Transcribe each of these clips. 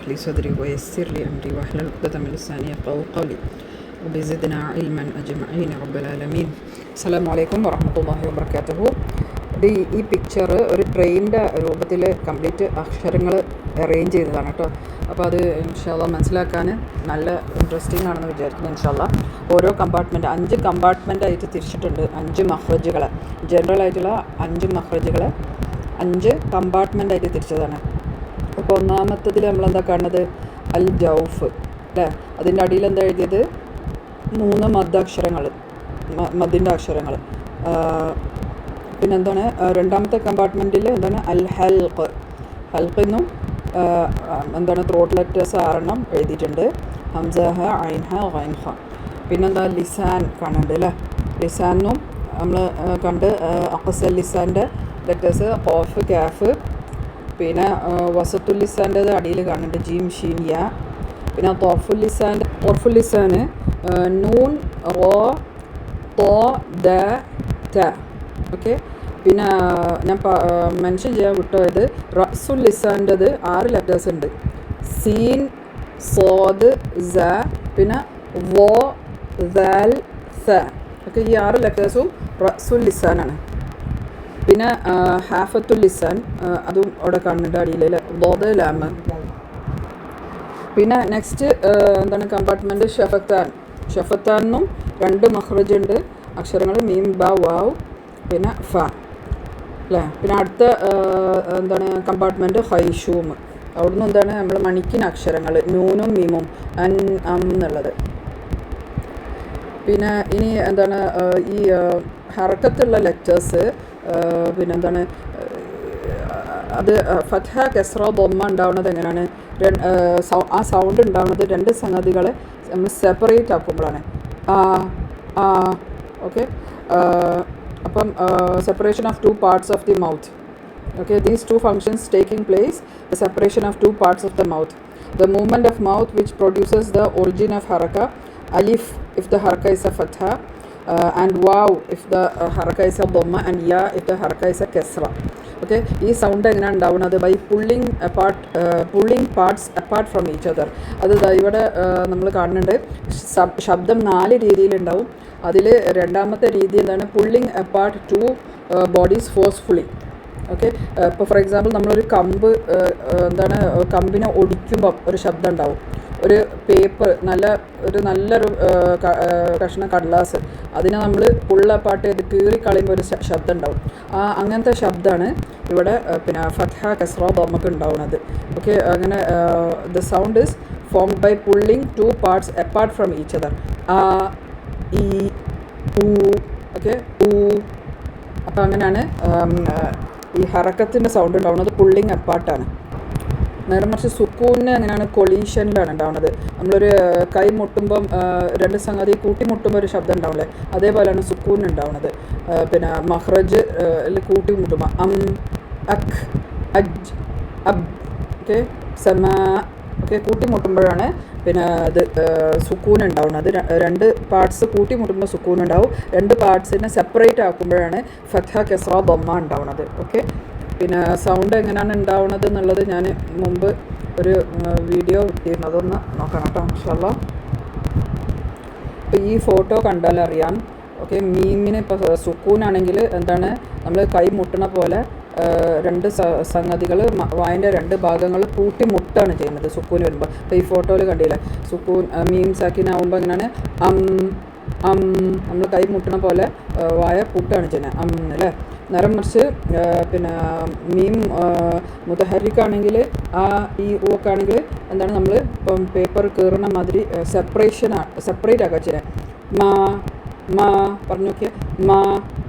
لي صدري ويسر لي أمري واحلل عقدة من لساني يفقهوا قولي رب زدنا علما أجمعين رب العالمين. അസ്സലാമു അലൈക്കും വറഹ്മത്തുള്ളാഹി വബറകാതുഹു. ഈ പിക്ചർ ഒരു ട്രെയിനിൻ്റെ രൂപത്തിൽ കംപ്ലീറ്റ് അക്ഷരങ്ങൾ അറേഞ്ച് ചെയ്തതാണ് കേട്ടോ. അപ്പോൾ അത് ഇൻഷാ അല്ലാഹ് മനസ്സിലാക്കാൻ നല്ല ഇൻട്രസ്റ്റിംഗ് ആണെന്ന് വിചാരിക്കുന്നു. ഇൻഷാ അല്ലാഹ് ഓരോ കമ്പാർട്ട്മെൻറ്റ് 5 കമ്പാർട്ട്മെൻറ്റായിട്ട് തിരിച്ചിട്ടുണ്ട്. 5 മഖ്റജുകൾ, ജനറൽ ആയിട്ടുള്ള 5 മഖ്റജുകൾ 5 കമ്പാർട്ട്മെൻറ്റായിട്ട് തിരിച്ചതാണ്. അപ്പോൾ ഒന്നാമത്തതിൽ നമ്മളെന്താ കാണുന്നത്? അൽ ജൗഫ് അല്ലേ. അതിൻ്റെ അടിയിൽ എന്താ എഴുതിയത്? 3 മദ്ദാക്ഷരങ്ങൾ, മദ്ദിൻ്റെ അക്ഷരങ്ങൾ. പിന്നെന്താണ് രണ്ടാമത്തെ കമ്പാർട്ട്മെൻറ്റിൽ എന്താണ്? അൽ ഹൽഖ്. ഹൽഖെന്നും എന്താണ് ത്രോട്ട് ലെറ്റേഴ്സ് 6 എഴുതിയിട്ടുണ്ട്. ഹംസഹ, ഐൻഹ, ഗൈൻഹ. പിന്നെന്താ ലിസാൻ കാണുന്നുണ്ട് അല്ലേ. ലിസാനും നമ്മൾ കണ്ട് അഖ്സൽ ലിസാൻ്റെ ലെറ്റേഴ്സ് ഖാഫ്, കാഫ്. പിന്നെ വസത്തുൽ ലിസാൻ്റെത് അടിയിൽ കാണുന്നുണ്ട് ജീം, ഷീൻ, യാ. പിന്നെ തൊർഫുൽ ലിസാന് നൂൻ, റോ, തോ, ദ, ത. ഓക്കെ. പിന്നെ ഞാൻ മെൻഷൻ ചെയ്യാൻ വിട്ടുപോയത് റസുൽ ലിസാൻ്റെത് 6 ലെറ്റേഴ്സ് ഉണ്ട്. സീൻ, സോദ്, സ, പിന്നെ വോ, ദാൽ, സ. ഓക്കെ. ഈ 6 ലെറ്റേഴ്സും റസുൽ ലിസാനാണ്. പിന്നെ ഹാഫത്തുൽ ലിസാൻ അതും അവിടെ കാണുന്നുണ്ട് അടിയിൽ, ദോദ്, ലാമ്. പിന്നെ നെക്സ്റ്റ് എന്താണ് കമ്പാർട്ട്മെൻറ്റ് ഷഫത്താനും 2 മഖ്റജ് ഉണ്ട് അക്ഷരങ്ങൾ, മീം, ബ, വാവ്, പിന്നെ ഫ അല്ലേ. പിന്നെ അടുത്ത എന്താണ് കമ്പാർട്ട്മെൻറ്റ് ഹൈഷൂം. അവിടുന്ന് എന്താണ് നമ്മൾ മണിക്കിന് അക്ഷരങ്ങൾ നൂനും മീമും അൻ, അം എന്നുള്ളത്. പിന്നെ ഇനി എന്താണ് ഈ ഹർക്കത്തുള്ള ലെറ്റേഴ്സ് പിന്നെന്താണ് അത് ഫത്ഹ, കസ്റ, ദമ്മ ഉണ്ടാവുന്നത് എങ്ങനെയാണ്? ആ സൗണ്ട് ഉണ്ടാവുന്നത് 2 സംഗതികളെ നമ്മൾ സെപ്പറേറ്റ് ആക്കുമ്പോഴാണ്. ഓക്കെ. അപ്പം separation of 2 parts of the mouth. Okay, these 2 functions taking place, the separation of 2 parts of the mouth, the movement of mouth which produces the origin of haraka, alif if the haraka is a fatha, and waw if the haraka is a dhamma, and ya if the haraka is a kasra. Okay, ഈ sound എങ്ങനെയാണ് ഉണ്ടാവുന്നത്? By pulling parts apart from each other. അത് ഇവിടെ നമ്മൾ കാണുന്നുണ്ട്. ശബ്ദം 4 രീതിയിലുണ്ടാവും. അതിൽ രണ്ടാമത്തെ രീതി എന്താണ്? Pulling apart 2 bodies forcefully. Okay. ഇപ്പോൾ ഫോർ എക്സാമ്പിൾ നമ്മളൊരു എന്താണ് കമ്പിനെ ഒടിക്കുമ്പം ഒരു ശബ്ദം ഉണ്ടാവും. ഒരു പേപ്പർ നല്ലൊരു കഷ്ണം കടലാസ് അതിനെ നമ്മൾ പുള്ളപ്പാട്ട് ചെയ്ത് കീറിക്കളയുമ്പോൾ ഒരു ശബ്ദം ഉണ്ടാവും. അങ്ങനത്തെ ശബ്ദമാണ് ഇവിടെ പിന്നെ ഫത്ഹ, കസ്റ, ദമ്മക്ക് ഉണ്ടാവുന്നത്. ഓക്കെ. അങ്ങനെ the sound is formed by pulling 2 parts apart from each other. ഈ ഊ. ഓക്കെ. ഊ. അപ്പോൾ അങ്ങനെയാണ് ഈ ഹറക്കത്തിൻ്റെ സൗണ്ട് ഉണ്ടാവുന്നത്. പുള്ളിങ് അപ്പാർട്ടാണ്. നേരെ മറിച്ച് സുക്കൂനിന് എങ്ങനെയാണ്? കൊളീഷനിലാണ് ഉണ്ടാവുന്നത്. നമ്മളൊരു കൈ മുട്ടുമ്പം 2 സംഗതി കൂട്ടിമുട്ടുമ്പോൾ ഒരു ശബ്ദം ഉണ്ടാവില്ലേ, അതേപോലെയാണ് സുക്കൂൻ ഉണ്ടാവുന്നത്. പിന്നെ മഖ്റജ് കൂട്ടി മുട്ടുമ്പോൾ അം, അക്, അജ്, അബ്. ഓക്കെ. സമ. ഓക്കെ. കൂട്ടിമുട്ടുമ്പോഴാണ് പിന്നെ ഇത് സുക്കൂൻ ഉണ്ടാവുന്നത്. 2 പാർട്സ് കൂട്ടിമുട്ടുമ്പോൾ സുക്കൂൻ ഉണ്ടാവും. 2 പാർട്സിനെ സെപ്പറേറ്റ് ആക്കുമ്പോഴാണ് ഫത്ഹ, കസ്റ, ദമ്മ ഉണ്ടാവുന്നത്. ഓക്കെ. പിന്നെ സൗണ്ട് എങ്ങനെയാണ് ഉണ്ടാവുന്നത് എന്നുള്ളത് ഞാൻ മുമ്പ് ഒരു വീഡിയോ ഇട്ടിരുന്നു, അതൊന്ന് നോക്കണം കേട്ടോ ഇൻഷാ അല്ലാഹ്. ഇപ്പോൾ ഈ ഫോട്ടോ കണ്ടാൽ അറിയാം. ഓക്കെ. മീമിന് ഇപ്പോൾ സുക്കൂനാണെങ്കിൽ എന്താണ് നമ്മൾ കൈ മുട്ടണ പോലെ 2 സംഗതികൾ വായൻ്റെ 2 ഭാഗങ്ങൾ കൂട്ടിമുട്ടാണ് ചെയ്യുന്നത് സുക്കൂൻ വരുമ്പോൾ. അപ്പോൾ ഈ ഫോട്ടോയിൽ കണ്ടില്ലേ സുക്കൂൻ മീം സാക്കിനാവുമ്പോൾ എങ്ങനെയാണ്? അം നമ്മൾ കൈ മുട്ടണ പോലെ വായ കൂട്ടാണ് ചെയ്യുന്നത് അം അല്ലേ. നേരെ മറിച്ച് പിന്നെ മീം മുതഹരിക്കാണെങ്കിൽ ഈ ഊക്ക് ആണെങ്കിൽ എന്താണ് നമ്മൾ ഇപ്പം പേപ്പർ കീറണ മാതിരി സെപ്പറേറ്റ് ആക്കുക ചെയ്യുന്നത്. മാ പറഞ്ഞു നോക്കിയാൽ മാ.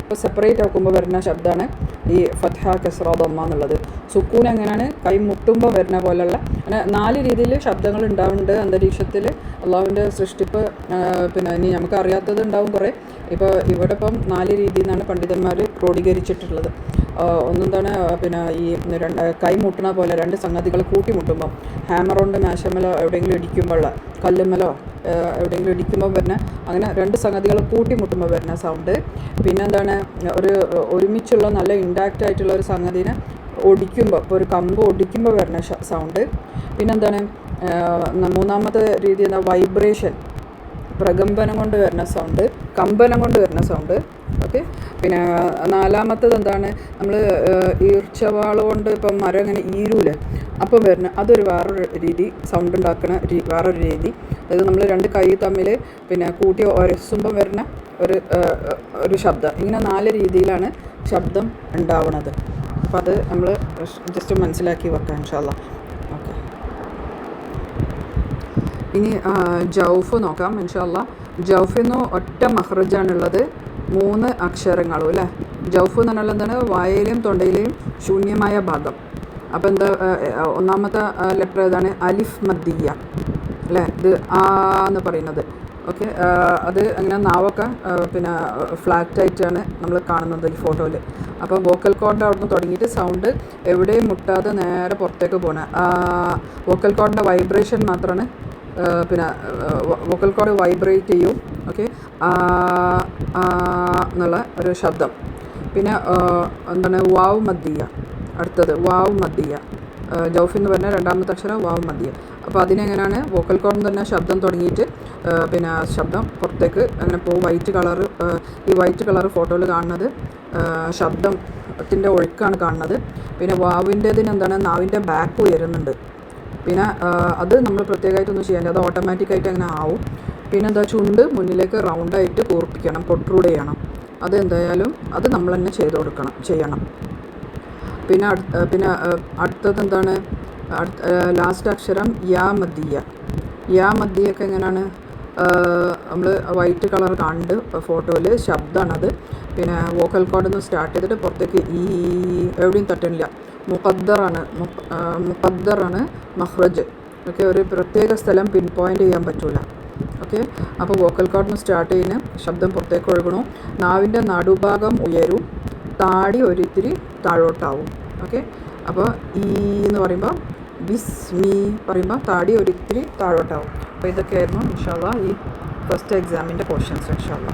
ഇപ്പോൾ സെപ്പറേറ്റ് ആക്കുമ്പോൾ വരുന്ന ശബ്ദമാണ് ഈ ഫത്ഹ, കസ്റ, ദമ്മ എന്നുള്ളത്. സുക്കൂൻ എങ്ങനെയാണ്? കൈ മുട്ടുമ്പോൾ വരുന്ന പോലെയുള്ള അങ്ങനെ 4 രീതിയിൽ ശബ്ദങ്ങൾ ഉണ്ടാവുന്നുണ്ട് അന്തരീക്ഷത്തിൽ. അള്ളാഹുവിൻ്റെ സൃഷ്ടിപ്പ് പിന്നെ ഇനി നമുക്ക് അറിയാത്തത് ഉണ്ടാവും കുറേ. ഇപ്പോൾ ഇവിടെ ഇപ്പം 4 രീതിയിൽ നിന്നാണ് പണ്ഡിതന്മാർ ക്രോഡീകരിച്ചിട്ടുള്ളത്. ഒന്നെന്താണ് പിന്നെ ഈ കൈ മുട്ടണ പോലെ 2 സംഗതികൾ കൂട്ടിമുട്ടുമ്പം, ഹാമർ കൊണ്ട് മേശമലോ എവിടെയെങ്കിലും ഇടിക്കുമ്പോഴുള്ള കല്ലുമലോ എവിടെയെങ്കിലും ഇടിക്കുമ്പോൾ വരുന്ന അങ്ങനെ 2 സംഗതികൾ കൂട്ടിമുട്ടുമ്പോൾ വരുന്ന സൗണ്ട്. പിന്നെന്താണ് ഒരുമിച്ചുള്ള നല്ല ഇൻഡാക്റ്റ് ആയിട്ടുള്ള ഒരു സംഗതിനെ ഒടിക്കുമ്പോൾ, ഇപ്പോൾ ഒരു കമ്പ് ഒടിക്കുമ്പോൾ വരുന്ന സൗണ്ട്. പിന്നെന്താണ് മൂന്നാമത്തെ രീതി എന്താ വൈബ്രേഷൻ, പ്രകമ്പനം കൊണ്ട് വരുന്ന സൗണ്ട്, കമ്പനം കൊണ്ട് വരുന്ന സൗണ്ട്. ഓക്കെ. പിന്നെ നാലാമത്തത് എന്താണ്, നമ്മൾ ഈർച്ചവാള കൊണ്ട് ഇപ്പം മരം ഇങ്ങനെ ഈരൂല അപ്പം വരുന്ന അതൊരു വേറൊരു രീതി, സൗണ്ട് ഉണ്ടാക്കുന്ന വേറൊരു രീതി. അതായത് നമ്മൾ രണ്ട് കൈ തമ്മിൽ പിന്നെ കൂട്ടി ഉരസുമ്പം വരുന്ന ഒരു ശബ്ദം. ഇങ്ങനെ 4 രീതിയിലാണ് ശബ്ദം ഉണ്ടാവുന്നത്. അപ്പോൾ അത് നമ്മൾ ജസ്റ്റ് മനസ്സിലാക്കി വെക്കാം ഇൻഷാ അല്ലാ. ഓക്കെ. ഇനി ജൗഫ് നോക്കാം ഇൻഷാ അല്ലാ. ജൗഫിന്ന് ഒറ്റ മഹ്റജാണുള്ളത്, 3 അക്ഷരങ്ങളും അല്ലേ. ജൗഫ് എന്ന് പറഞ്ഞാൽ എന്താണ്, വായയിലെയും തൊണ്ടയിലെയും ശൂന്യമായ ഭാഗം. അപ്പോൾ എന്താ, ഒന്നാമത്തെ ലെറ്റർ ഏതാണ്, അലിഫ് മദ്ദിയ അല്ലേ, ഇത് ആ എന്ന് പറയുന്നത്. ഓക്കെ. അത് അങ്ങനെ നാവൊക്കെ പിന്നെ ഫ്ലാറ്റായിട്ടാണ് നമ്മൾ കാണുന്നത് ഈ ഫോട്ടോയിൽ. അപ്പോൾ വോക്കൽ കോഡിൻ്റെ അവിടെ നിന്ന് തുടങ്ങിയിട്ട് സൗണ്ട് എവിടെയും മുട്ടാതെ നേരെ പുറത്തേക്ക് പോകണം. വോക്കൽ കോഡിൻ്റെ വൈബ്രേഷൻ മാത്രമാണ്, പിന്നെ വോക്കൽ കോഡ് വൈബ്രേറ്റ് ചെയ്യും. ഓക്കെ. എന്നുള്ള ഒരു ശബ്ദം. പിന്നെ എന്താണ്, വാവ് മദ്ദിയ, അടുത്തത് വാവ് മദ്ദിയ. ജൗഫ് എന്ന് പറഞ്ഞാൽ രണ്ടാമത്തെ അക്ഷരം വാവ് മദ്ദിയ. അപ്പോൾ അതിനെങ്ങനെയാണ്, വോക്കൽ കോഡിൽ തന്നെ ശബ്ദം തുടങ്ങിയിട്ട് പിന്നെ ശബ്ദം പുറത്തേക്ക് അങ്ങനെ പോകും. ഈ വൈറ്റ് കളർ ഫോട്ടോയിൽ കാണുന്നത് ശബ്ദത്തിൻ്റെ ഒഴുക്കാണ് കാണുന്നത്. പിന്നെ വാവിൻ്റേതിന് എന്താണ്, നാവിൻ്റെ ബാക്ക് ഉയരുന്നുണ്ട്. പിന്നെ അത് നമ്മൾ പ്രത്യേകമായിട്ടൊന്നും ചെയ്യേണ്ട, അത് ഓട്ടോമാറ്റിക്കായിട്ട് അങ്ങനെ ആവും. പിന്നെ എന്താ, ചുണ്ട് മുന്നിലേക്ക് റൗണ്ടായിട്ട് കൂർപ്പിക്കണം, പൊട്രൂഡ് ചെയ്യണം. അത് എന്തായാലും അത് നമ്മൾ തന്നെ ചെയ്യണം. പിന്നെ അടുത്തത് എന്താണ്, ലാസ്റ്റ് അക്ഷരം യാ മദ്ദിയ. യാ മദ്ദിയൊക്കെ എങ്ങനെയാണ്, നമ്മൾ വൈറ്റ് കളർ കാണുന്നുണ്ട് ഫോട്ടോയിൽ, ശബ്ദമാണത്. പിന്നെ വോക്കൽ കോഡിൽ നിന്ന് സ്റ്റാർട്ട് ചെയ്തിട്ട് പുറത്തേക്ക് എവിടെയും തട്ടുന്നില്ല. മുഖദ്ദറാണ് മഹ്റജ്. ഓക്കെ. ഒരു പ്രത്യേക സ്ഥലം പിൻ പോയിൻ്റ് ചെയ്യാൻ പറ്റില്ല. ഓക്കെ. അപ്പോൾ വോക്കൽ കോഡിൽ നിന്ന് സ്റ്റാർട്ട് ചെയ്യുന്ന ശബ്ദം പുറത്തേക്ക് ഒഴുകണം. നാവിൻ്റെ നടുഭാഗം ഉയരും, താടി ഒരിത്തിരി താഴോട്ടാവും. ഓക്കെ. അപ്പോൾ ഈ എന്ന് പറയുമ്പോൾ ബിസ്മി പറയുമ്പോൾ താടി ഒരിത്തിരി താഴോട്ടാവും. അപ്പോൾ ഇതൊക്കെയായിരുന്നു ഇൻഷാ അല്ലാ ഈ ഫസ്റ്റ് എക്സാമിൻ്റെ ക്വസ്റ്റ്യൻസ് ഇൻഷാ അല്ലാ.